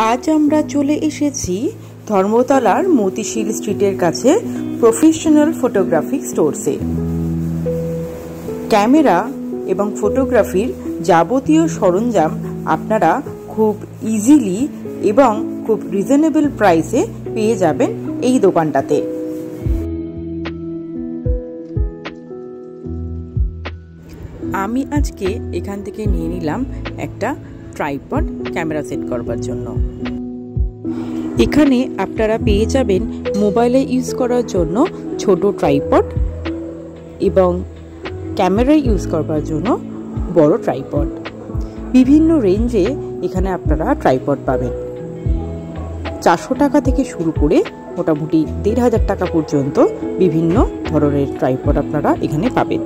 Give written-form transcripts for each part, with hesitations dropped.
আজ আমরা চলে এসেছি ধর্মতলার মতিশিল স্ট্রিটের কাছে প্রফেশনাল ফটোগ্রাফি স্টোরসে। ক্যামেরা এবং ফটোগ্রাফির যাবতীয় সরঞ্জাম আপনারা খুব ইজিলি এবং খুব রিজনেবল প্রাইসে পেয়ে যাবেন এই দোকানটাতে। আমি আজকে এখান থেকে নিয়ে নিলাম একটা ট্রাইপড ক্যামেরা সেট করবার জন্য। এখানে আপনারা পেয়ে যাবেন মোবাইলে ইউজ করার জন্য ছোট ট্রাইপড এবং ক্যামেরায় ইউজ করবার জন্য বড় ট্রাইপড। বিভিন্ন রেঞ্জে এখানে আপনারা ট্রাইপড পাবেন। 400 টাকা থেকে শুরু করে মোটামুটি 1500 টাকা পর্যন্ত বিভিন্ন ধরনের ট্রাইপড আপনারা এখানে পাবেন।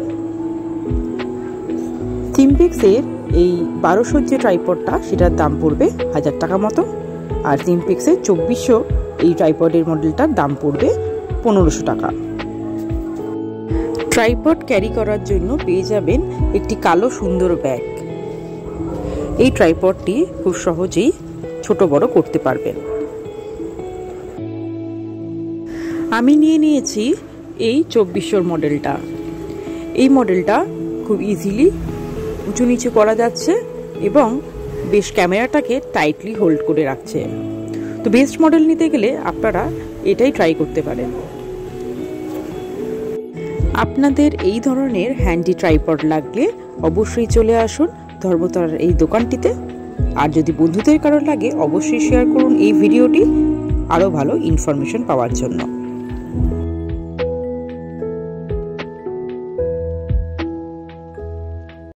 সিম্পেক্সের এই 1200 যে ট্রাইপডটা সেটার দাম পড়বে 1000 টাকা মতো, আর সিম্পেক্সের 2400 এই ট্রাইপডের মডেলটার দাম পড়বে 1500 টাকা। ট্রাইপড ক্যারি করার জন্য পেয়ে যাবেন একটি কালো সুন্দর ব্যাগ। এই ট্রাইপডটি খুব সহজেই ছোট বড় করতে পারবেন। আমি নিয়ে নিয়েছি এই 2400 মডেলটা। এই মডেলটা খুব ইজিলি উঁচু নিচু করা যাচ্ছে এবং বেশ ক্যামেরাটাকে টাইটলি হোল্ড করে রাখছে। তো বেস্ট মডেল নিতে গেলে আপনারা এটাই ট্রাই করতে পারেন। আপনাদের এই ধরনের হ্যান্ডি ট্রাইপড লাগলে অবশ্যই চলে আসুন ধর্মতলার এই দোকানটিতে। আর যদি বন্ধুদের কারো লাগে অবশ্যই শেয়ার করুন এই ভিডিওটি আরও ভালো ইনফরমেশন পাওয়ার জন্য।